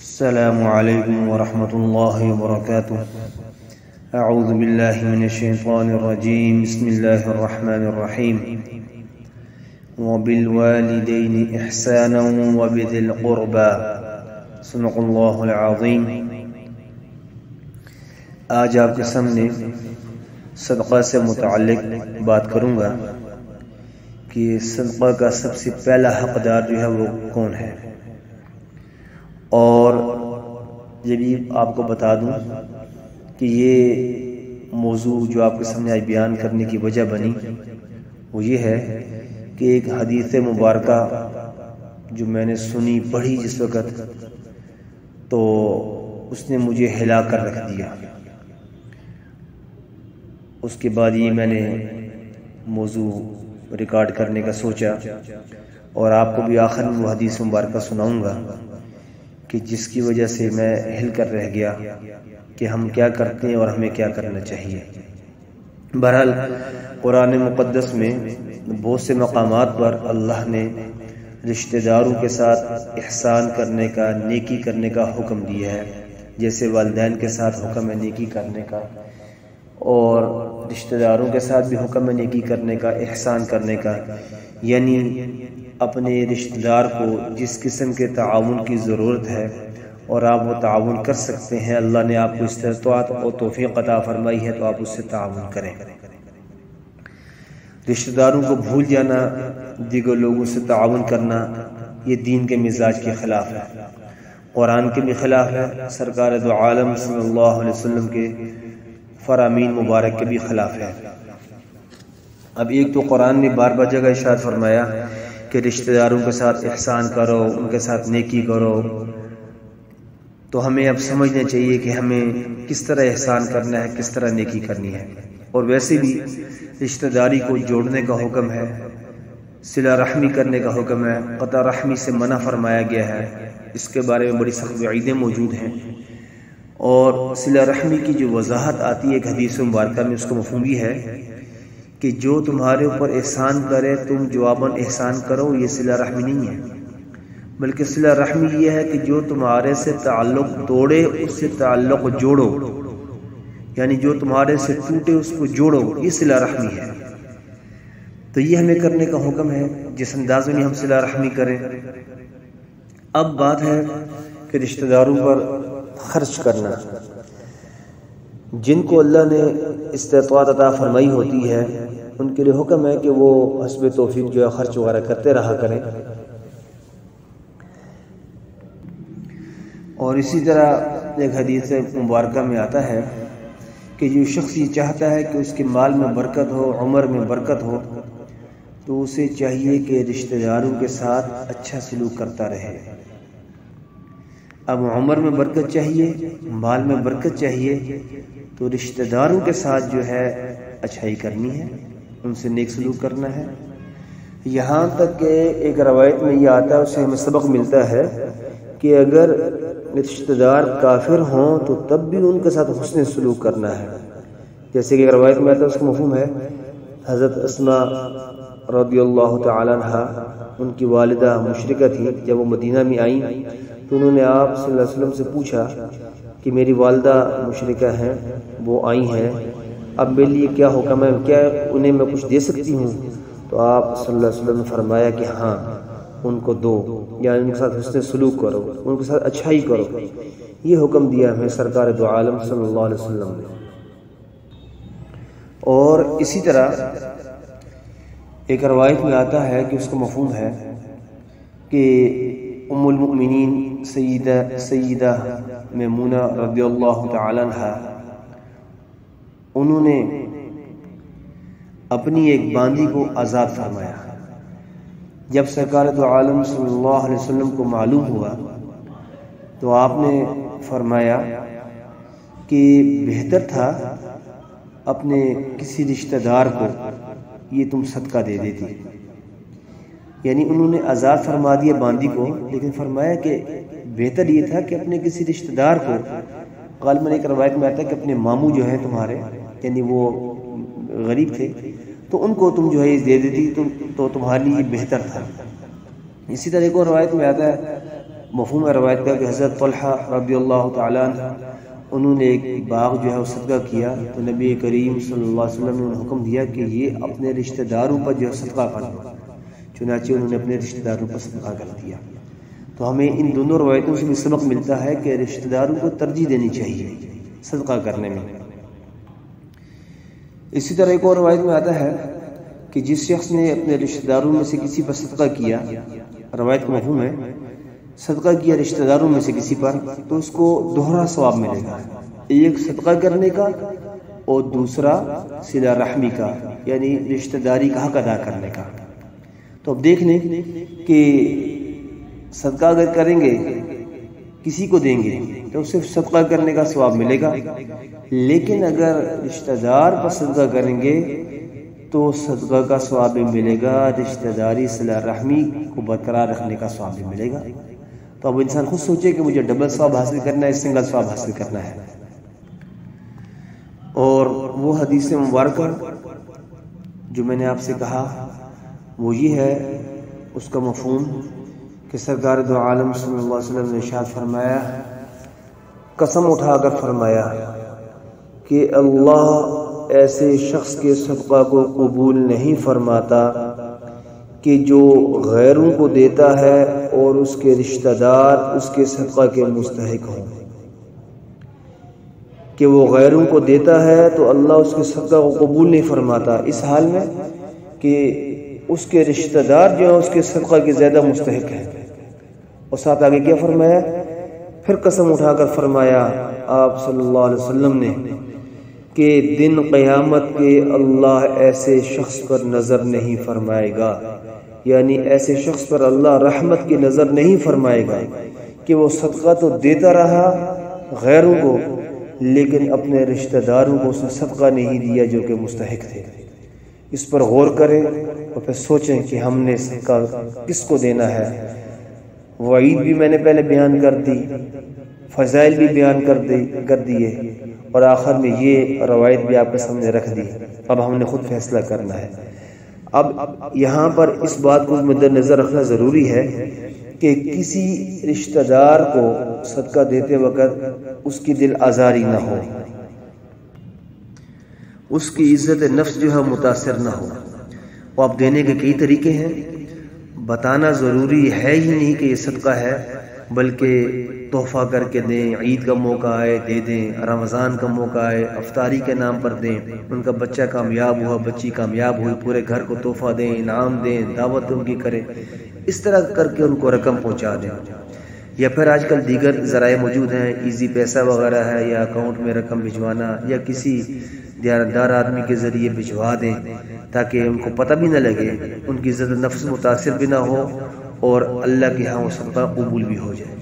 السلام علیکم ورحمۃ اللہ وبرکاتہ۔ اعوذ باللہ من الشیطان الرجیم، بسم اللہ الرحمن الرحیم۔ وبالوالدین احسانا وبذی القربى، صدق اللہ العظیم۔ آج آپ کے سامنے صدقہ سے متعلق بات کروں گا کہ صدقہ کا سب سے پہلا حقدار جو ہے وہ کون ہے، اور یہ بھی آپ کو بتا دوں کہ یہ موضوع جو آپ کے سامنے آج بیان کرنے کی وجہ بنی وہ یہ ہے کہ ایک حدیث مبارکہ جو میں نے سنی پڑھی جس وقت، تو اس نے مجھے ہلا کر رکھ دیا۔ اس کے بعد یہ میں نے موضوع ریکارڈ کرنے کا سوچا، اور آپ کو بھی آخر میں وہ حدیث مبارکہ سناؤں گا کہ جس کی وجہ سے میں ہل کر رہ گیا کہ ہم کیا کرتے ہیں اور ہمیں کیا کرنا چاہیے۔ بہرحال قرآن مقدس میں بہت سے مقامات پر اللہ نے رشتہ داروں کے ساتھ احسان کرنے کا، نیکی کرنے کا حکم دیا ہے، جیسے والدین کے ساتھ حکم ہے نیکی کرنے کا، اور رشتہ داروں کے ساتھ بھی حکم ہے نیکی کرنے کا، احسان کرنے کا، یعنی اپنے رشتہ دار کو جس قسم کے تعاون کی ضرورت ہے اور آپ وہ تعاون کر سکتے ہیں، اللہ نے آپ کو استطاعت اور توفیق عطا فرمائی ہے تو آپ اس سے تعاون کریں۔ رشتہ داروں کو بھول جانا، دیگر لوگوں سے تعاون کرنا، یہ دین کے مزاج کے خلاف ہے، قرآن کے بھی خلاف ہے، سرکار دو عالم صلی اللہ علیہ وسلم کے فرامین مبارک کے بھی خلاف ہے۔ اب ایک تو قرآن نے بار بار جگہ ارشاد فرمایا کہ رشتہ داروں کے ساتھ احسان کرو، ان کے ساتھ نیکی کرو، تو ہمیں اب سمجھنا چاہیے کہ ہمیں کس طرح احسان کرنا ہے، کس طرح نیکی کرنی ہے۔ اور ویسے بھی رشتہ داری کو جوڑنے کا حکم ہے، صلہ رحمی کرنے کا حکم ہے، قطع رحمی سے منع فرمایا گیا ہے، اس کے بارے میں بڑی سخت وعیدیں موجود ہیں۔ اور صلہ رحمی کی جو وضاحت آتی ہے ایک حدیث مبارکہ میں، اس کا مفہوم یہ ہے کہ جو تمہارے اوپر احسان کرے تم جواباً احسان کرو، یہ صلہ رحمی نہیں ہے، بلکہ صلہ رحمی یہ ہے کہ جو تمہارے سے تعلق توڑے اس سے تعلق جوڑو، یعنی جو تمہارے سے ٹوٹے اس کو جوڑو، یہ صلہ رحمی ہے۔ تو یہ ہمیں کرنے کا حکم ہے جس انداز میں ہم صلہ رحمی کریں۔ اب بات ہے کہ رشتہ داروں پر خرچ کرنا۔ جن کو اللہ نے استطاعت عطا فرمائی ہوتی ہے ان کے لیے حکم ہے کہ وہ حسب توفیق جو ہے خرچ وغیرہ کرتے رہا کریں۔ اور اسی طرح ایک حدیث مبارکہ میں آتا ہے کہ جو شخص یہ چاہتا ہے کہ اس کے مال میں برکت ہو، عمر میں برکت ہو، تو اسے چاہیے کہ رشتہ داروں کے ساتھ اچھا سلوک کرتا رہے۔ اب عمر میں برکت چاہیے، مال میں برکت چاہیے، تو رشتہ داروں کے ساتھ جو ہے اچھائی کرنی ہے، ان سے نیک سلوک کرنا ہے۔ یہاں تک کہ ایک روایت میں یہ آتا ہے، اس سے ہمیں سبق ملتا ہے کہ اگر رشتہ دار کافر ہوں تو تب بھی ان کے ساتھ حسن سلوک کرنا ہے۔ جیسے کہ ایک روایت میں آتا ہے، اس کا مفہوم ہے حضرت اسماء رضی اللہ تعالی عنہ، ان کی والدہ مشرکہ تھی، جب وہ مدینہ میں آئیں تو انہوں نے آپ صلی اللہ علیہ وسلم سے پوچھا کہ میری والدہ مشرکہ ہیں، وہ آئی ہیں، اب میرے لیے کیا حکم ہے، کیا انہیں میں کچھ دے سکتی ہوں؟ تو آپ صلی اللہ علیہ وسلم نے فرمایا کہ ہاں، ان کو دو، یعنی ان کے ساتھ حسن سلوک کرو، ان کے ساتھ اچھائی کرو۔ یہ حکم دیا ہمیں سرکار دو عالم صلی اللہ علیہ وسلم نے۔ اور اسی طرح ایک روایت میں آتا ہے کہ اس کا مفہوم ہے کہ ام المؤمنین سیدہ میمونہ رضی اللہ تعالی عنہ، انہوں نے اپنی ایک باندی کو آزاد فرمایا۔ جب سرکار دو عالم صلی اللہ علیہ وسلم کو معلوم ہوا تو آپ نے فرمایا کہ بہتر تھا اپنے کسی رشتہ دار کو یہ تم صدقہ دے دیتی، یعنی انہوں نے آزاد فرما دیا باندی کو، لیکن فرمایا کہ بہتر یہ تھا کہ اپنے کسی رشتہ دار کو، غالباً ایک روایت میں آتا ہے کہ اپنے ماموں جو ہیں تمہارے، یعنی وہ غریب تھے، تو ان کو تم جو ہے یہ دے دیتی تو تمہارے لیے یہ بہتر تھا۔ اسی طرح ایک اور روایت میں آتا ہے مفہوم روایت کا کہ حضرت طلحہ رضی اللہ تعالیٰ عنہ انہوں نے ایک باغ جو ہے وہ صدقہ کیا، تو نبی کریم صلی اللہ علیہ وسلم نے انہیں حکم دیا کہ یہ اپنے رشتہ داروں پر جو ہے صدقہ کر دو، چنانچہ انہوں نے اپنے رشتہ داروں پر صدقہ کر دیا۔ تو ہمیں ان دونوں روایتوں سے بھی سبق ملتا ہے کہ رشتہ داروں کو ترجیح دینی چاہیے صدقہ کرنے میں۔ اسی طرح ایک اور روایت میں آتا ہے کہ جس شخص نے اپنے رشتہ داروں میں سے کسی پر صدقہ کیا، روایت کا مفہوم ہے صدقہ کیا رشتہ داروں میں سے کسی پر، تو اس کو دوہرا ثواب ملے گا، ایک صدقہ کرنے کا اور دوسرا صلہ رحمی کا، یعنی رشتہ داری کا حق ادا کرنے کا۔ تو اب دیکھ لیں کہ صدقہ اگر کریں گے کسی کو دیں گے تو صرف صدقہ کرنے کا ثواب ملے گا، لیکن اگر رشتہ دار پر صدقہ کریں گے تو صدقہ کا ثواب بھی ملے گا، رشتہ داری صلہ رحمی کو برقرار رکھنے کا ثواب بھی ملے گا۔ تو اب انسان خود سوچے کہ مجھے ڈبل ثواب حاصل کرنا ہے، سنگل ثواب حاصل کرنا ہے۔ اور وہ حدیث مبارکہ جو میں نے آپ سے کہا وہ یہ ہے، اس کا مفہوم کہ سرکار دو عالم صلی اللہ علیہ وسلم نے ارشاد فرمایا، قسم اٹھا کر فرمایا کہ اللہ ایسے شخص کے صدقہ کو قبول نہیں فرماتا کہ جو غیروں کو دیتا ہے اور اس کے رشتہ دار اس کے صدقہ کے مستحق ہوں۔ کہ وہ غیروں کو دیتا ہے تو اللہ اس کے صدقہ کو قبول نہیں فرماتا، اس حال میں کہ اس کے رشتہ دار جو ہیں اس کے صدقہ کے زیادہ مستحق ہیں۔ اور ساتھ آگے کیا فرمایا؟ پھر قسم اٹھا کر فرمایا آپ صلی اللہ علیہ وسلم نے کہ دن قیامت کے اللہ ایسے شخص پر نظر نہیں فرمائے گا، یعنی ایسے شخص پر اللہ رحمت کی نظر نہیں فرمائے گا کہ وہ صدقہ تو دیتا رہا غیروں کو، لیکن اپنے رشتہ داروں کو اس نے صدقہ نہیں دیا جو کہ مستحق تھے۔ اس پر غور کریں اور پھر سوچیں کہ ہم نے صدقہ کس کو دینا ہے۔ وعید بھی میں نے پہلے بیان کر دی، فضائل بھی بیان کر دیے، اور آخر میں یہ روایت بھی آپ کے سامنے رکھ دی۔ اب ہم نے خود فیصلہ کرنا ہے۔ اب یہاں پر اس بات کو مد نظر رکھنا ضروری ہے کہ کسی رشتہ دار کو صدقہ دیتے وقت اس کی دل آزاری نہ ہو، اس کی عزت نفس جو ہے متاثر نہ ہو۔ اور اب دینے کے کئی طریقے ہیں، بتانا ضروری ہے ہی نہیں کہ یہ صدقہ ہے، بلکہ تحفہ کر کے دیں، عید کا موقع آئے دے دیں، رمضان کا موقع آئے افطاری کے نام پر دیں، ان کا بچہ کامیاب ہوا، بچی کامیاب ہوئی، پورے گھر کو تحفہ دیں، انعام دیں، دعوت ان کی کریں، اس طرح کر کے ان کو رقم پہنچا دیں۔ یا پھر آج کل دیگر ذرائع موجود ہیں، ایزی پیسہ وغیرہ ہے، یا اکاؤنٹ میں رقم بھجوانا، یا کسی دیانتدار آدمی کے ذریعے بھجوا دیں تاکہ ان کو پتہ بھی نہ لگے، ان کی عزت نفس متاثر بھی نہ ہو، اور اللہ کے ہاں وہ صدقہ قبول بھی ہو جائے۔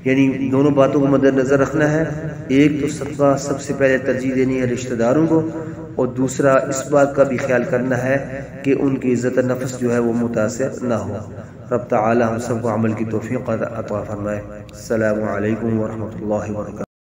یعنی دونوں باتوں کو مد نظر رکھنا ہے، ایک تو صدقہ سب سے پہلے ترجیح دینی ہے رشتہ داروں کو، اور دوسرا اس بات کا بھی خیال کرنا ہے کہ ان کی عزت نفس جو ہے وہ متاثر نہ ہو۔ رب تعالی ہم سب کو عمل کی توفیق عطا فرمائے۔ السلام علیکم ورحمۃ اللہ وبرکاتہ۔